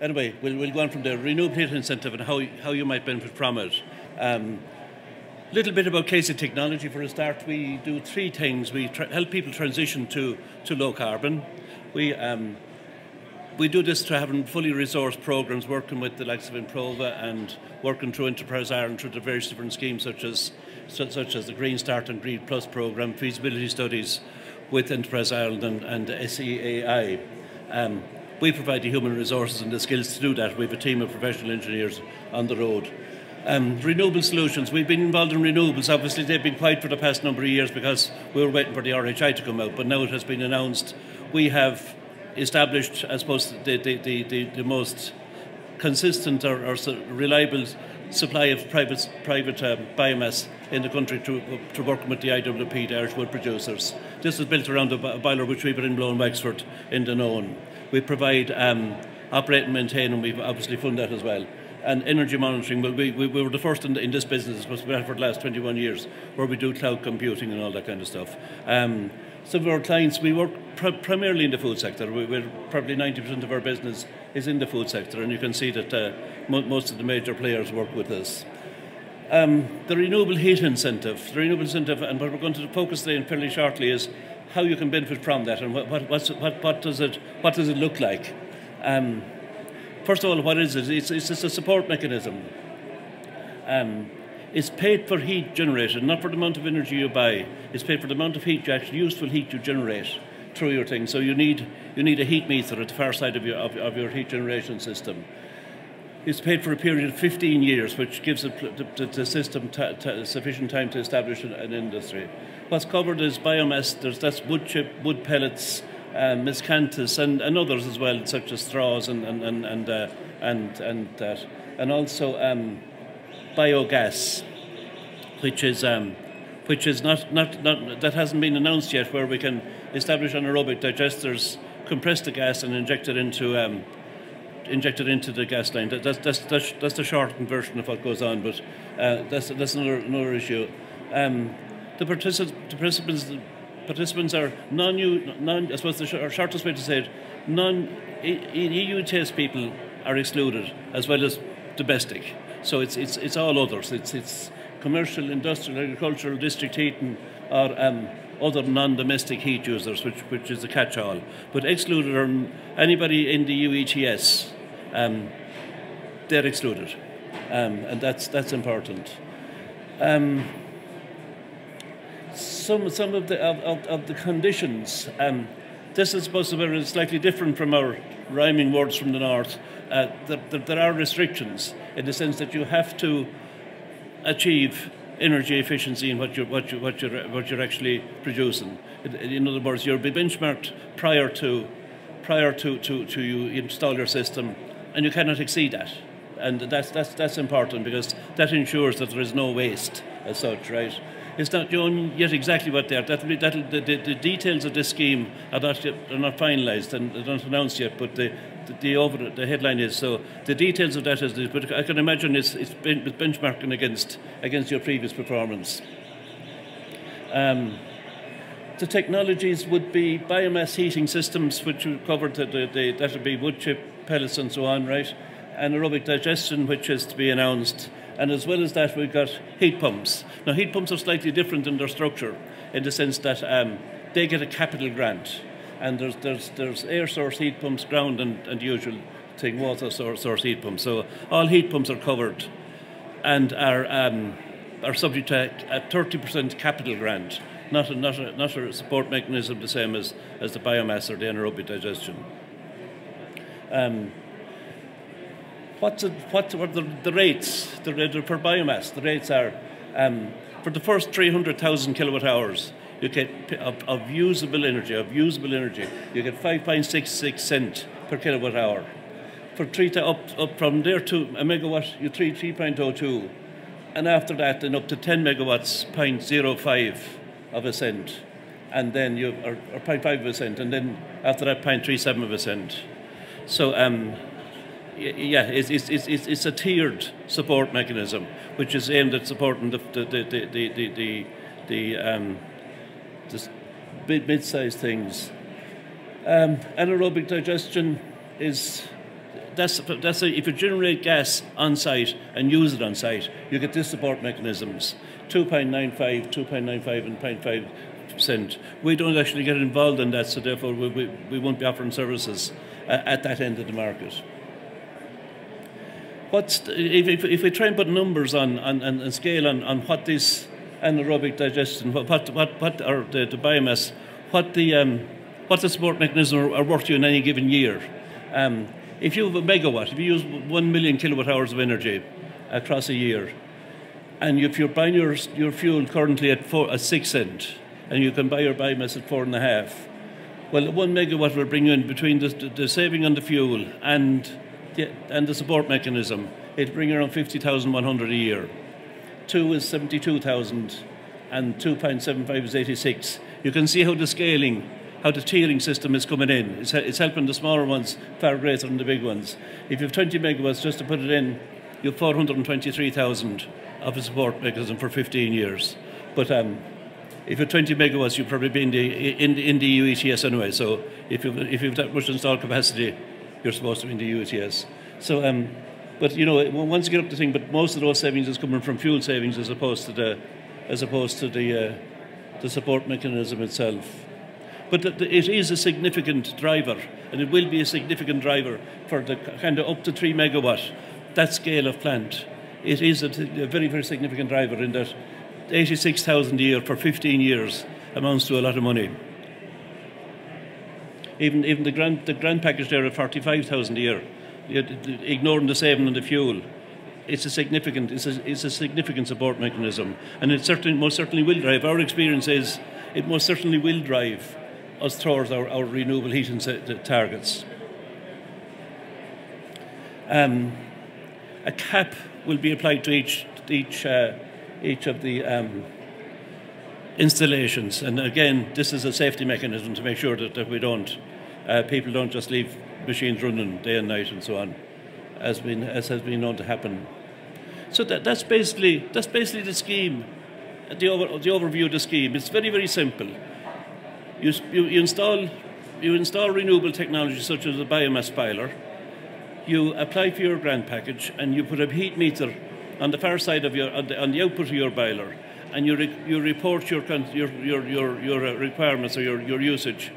Anyway, we'll go on from there. Renewable heat incentive and how you might benefit from it. Little bit about Casey technology for a start. We do three things. We help people transition to low carbon. We do this through having fully resourced programs, working with the likes of Improva and working through Enterprise Ireland through the various different schemes such as the Green Start and Green Plus program, feasibility studies with Enterprise Ireland and SEAI. We provide the human resources and the skills to do that. We have a team of professional engineers on the road. Renewable solutions. We've been involved in renewables. Obviously, they've been quiet for the past number of years because we were waiting for the RHI to come out, but now it has been announced. We have established, I suppose, the most consistent or reliable supply of private biomass in the country through working with the IWP, the Irish wood producers. This is built around a boiler which we put in Blown Wexford in Dunoon. We provide operate and maintain, and we've obviously funded that as well. And energy monitoring, well, we were the first in this business, we've been for the last 21 years, where we do cloud computing and all that kind of stuff. Some of our clients, we work primarily in the food sector. We're probably 90% of our business is in the food sector, and you can see that most of the major players work with us. The renewable heat incentive. The renewable incentive, and what we're going to focus today fairly shortly, is how you can benefit from that, and what does it look like. First of all, what is it? It's a support mechanism. It's paid for heat generated, not for the amount of energy you buy. It's paid for the amount of heat, useful heat you generate through your thing. So you need a heat meter at the far side of your heat generation system. It's paid for a period of 15 years, which gives the system sufficient time to establish an industry. What's covered is biomass. That's wood chip, wood pellets, miscanthus, and others as well, such as straws and that, and also biogas, which is not that hasn't been announced yet, where we can establish anaerobic digesters, compress the gas, and inject it into the gas line. That's the shortened version of what goes on, but that's another issue. The participants are I suppose the shortest way to say it, EU ETS people are excluded, as well as domestic. So it's all others. It's commercial, industrial, agricultural, district heating, or other non-domestic heat users, which is a catch-all. But excluded are anybody in the EU ETS. They're excluded, and that's important. Some of the conditions. This is supposed to be slightly different from our rhyming words from the north. There are restrictions in the sense that you have to achieve energy efficiency in what you're actually producing. In other words, you'll be benchmarked prior to you install your system, and you cannot exceed that. And that's important, because that ensures that there is no waste as such, right? It's not known yet exactly what they are. The details of this scheme are not finalised and they're not announced yet, but the headline is. So the details of that is this, but I can imagine it's benchmarking against your previous performance. The technologies would be biomass heating systems, which we covered. That would be wood chip, pellets, and so on, right? Anaerobic digestion, which is to be announced. And as well as that, we've got heat pumps. Now, heat pumps are slightly different in their structure, in the sense that they get a capital grant. And there's air source heat pumps, ground, and the usual thing, water source heat pumps. So all heat pumps are covered and are subject to a 30% capital grant, not a support mechanism the same as the biomass or the anaerobic digestion. What are the rates for biomass? The rates are, for the first 300,000 kilowatt hours, you get of usable energy, you get 5.66 cents per kilowatt hour. For up from there to a megawatt, you 3.02, and after that, then up to 10 megawatts, 0.05 of a cent, and then or 0.5 of a cent, and then after that, 0.37 of a cent. So. Yeah, it's a tiered support mechanism, which is aimed at supporting the mid-sized things. Anaerobic digestion is if you generate gas on site and use it on site, you get this support mechanisms, 2.95, 2.95 and 0.5%. We don't actually get involved in that, so therefore we won't be offering services at that end of the market. If we try and put numbers on and scale on what this anaerobic digestion, what the biomass, what the support mechanisms are worth to you in any given year. If you have a megawatt, if you use 1 million kilowatt hours of energy across a year, and if you're buying your fuel currently at 6 cents, and you can buy your biomass at 4.5, well, 1 megawatt will bring you in between the saving on the fuel and the support mechanism. It'll bring you around 50,100 a year. 2 is 72,000, and 2.75 is 86. You can see how the scaling, how the tiering system is coming in. It's helping the smaller ones far greater than the big ones. If you have 20 megawatts, just to put it in, you have 423,000 of a support mechanism for 15 years. But if you have 20 megawatts, you'll probably be in the EU ETS anyway. So if you've that much installed capacity, you're supposed to be in the EU ETS. So, but you know, once you get up the thing, but most of those savings is coming from fuel savings as opposed to the support mechanism itself. But it is a significant driver, and it will be a significant driver for the kind of up to 3 megawatt, that scale of plant. It is a very, very significant driver in that 86,000 a year for 15 years amounts to a lot of money. Even the grant package there at 45,000 a year, ignoring the saving on the fuel, it's a significant support mechanism, and it most certainly will drive. Our experience is it most certainly will drive us towards our renewable heating targets. A cap will be applied to each of the installations, and again, this is a safety mechanism to make sure that we don't people don't just leave machines running day and night and so on, as has been known to happen. So that's basically the scheme, the overview of the scheme. It's very, very simple. You install renewable technology such as a biomass boiler. You apply for your grant package, and you put a heat meter on the far side of on the output of your boiler, and you report your requirements or your usage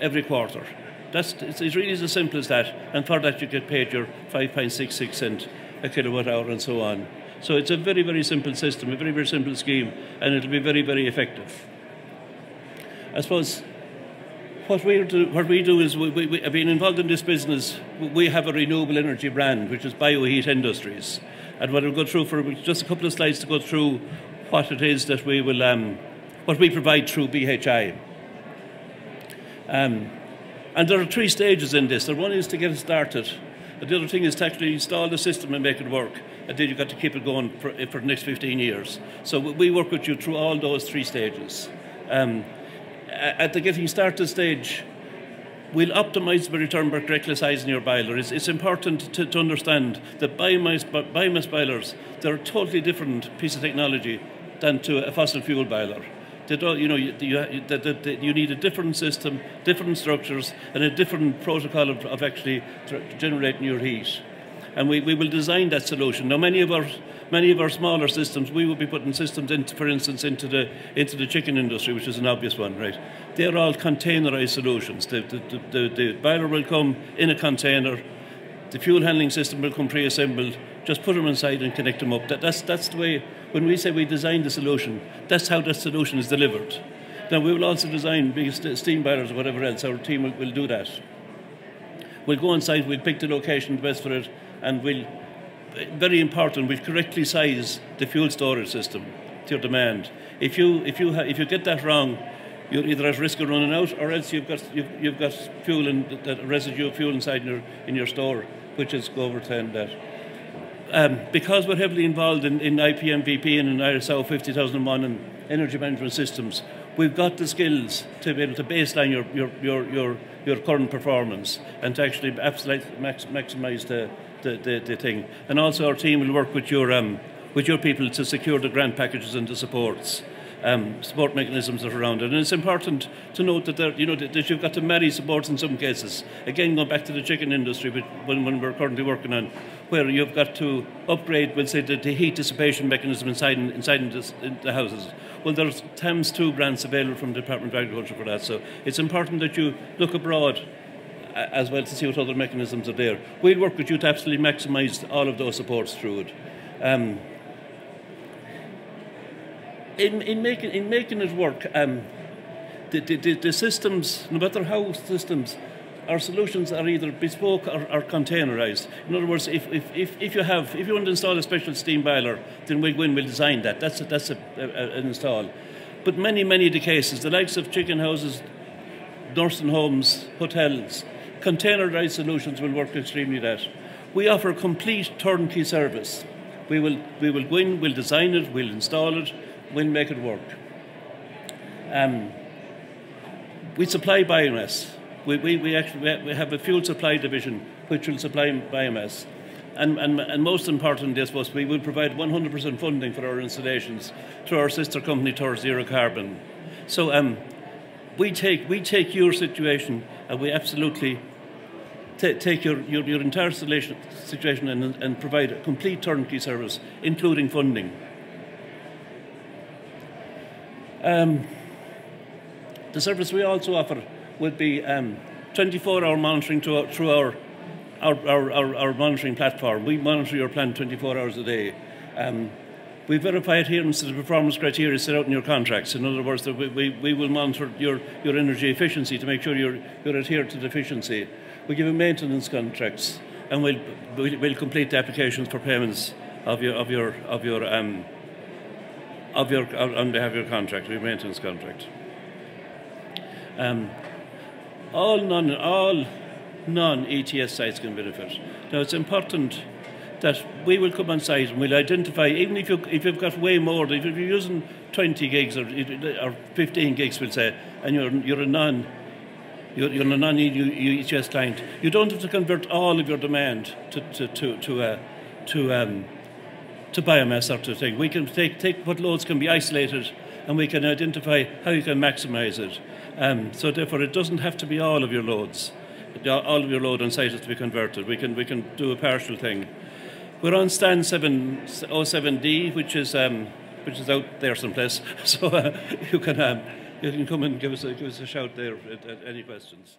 every quarter. It's really as simple as that, and for that you get paid your 5.66 cents a kilowatt hour and so on. So it's a very, very simple system, a very, very simple scheme, and it'll be very, very effective. I suppose what we do is we have been involved in this business. We have a renewable energy brand, which is BioHeat Industries, and what we'll go through for just a couple of slides to go through what it is that we will what we provide through BHI. And there are 3 stages in this. The one is to get it started. The other thing is to actually install the system and make it work. And then you've got to keep it going for the next 15 years. So we work with you through all those 3 stages. At the getting started stage, we'll optimise the return by correctly sizing your boiler. It's important to understand that biomass boilers, they're a totally different piece of technology than to a fossil fuel boiler. They don't, you need a different system, different structures, and a different protocol of actually generating your heat. And we will design that solution. Now, many of our smaller systems, we will be putting systems into, for instance, into the chicken industry, which is an obvious one, right? They're all containerized solutions. The boiler will come in a container. The fuel handling system will come pre-assembled. Just put them inside and connect them up. That's the way. When we say we design the solution, that's how that solution is delivered. Now, we will also design big steam boilers or whatever else. Our team will do that. We'll go on site, we'll pick the location best for it, and very important, we'll correctly size the fuel storage system to your demand. If you get that wrong, you're either at risk of running out, or else you've got fuel and that residue of fuel inside in your store, which is go over 10 that. Because we're heavily involved in IPMVP and in ISO 50001 and energy management systems, we've got the skills to be able to baseline your current performance and to actually maximise the thing. And also our team will work with your people to secure the grant packages and the supports. support mechanisms that are around it. And it's important to note that that you've got to marry supports in some cases. Again, going back to the chicken industry, when we're currently working on, where you've got to upgrade, we'll say, the heat dissipation mechanism inside the houses. Well, there's TAMS2 grants available from the Department of Agriculture for that. So it's important that you look abroad as well to see what other mechanisms are there. We'll work with you to absolutely maximise all of those supports through it. In making it work, the systems, no matter how systems, our solutions are either bespoke or containerised. In other words, if you want to install a special steam boiler, then we'll design that. That's an install. But many of the cases, the likes of chicken houses, nursing homes, hotels, containerised solutions will work extremely well. We offer complete turnkey service. We will go in, we'll design it, we'll install it, we'll make it work. We supply biomass. We actually have a fuel supply division which will supply biomass. And most importantly, I suppose, we will provide 100% funding for our installations through our sister company, Towards Zero Carbon. So we take your situation and we absolutely take your entire situation and provide a complete turnkey service, including funding. The service we also offer would be 24-hour monitoring through our monitoring platform. We monitor your plant 24 hours a day. We verify adherence to the performance criteria set out in your contracts. In other words, we will monitor your energy efficiency to make sure you're adhered to the efficiency. We give you maintenance contracts, and we'll complete the applications for payments on behalf of your contract, your maintenance contract. All non-ETS sites can benefit. Now, it's important that we will come on site and we'll identify, even if you've got way more, if you're using 20 gigs or 15 gigs, we'll say, and you're a non-ETS client, you don't have to convert all of your demand to biomass or to thing. We can take what loads can be isolated, and we can identify how you can maximise it. So therefore, it doesn't have to be all of your loads. All of your load on site has to be converted. We can do a partial thing. We're on stand 707D, which is out there someplace. So you can come and give us a shout there at any questions.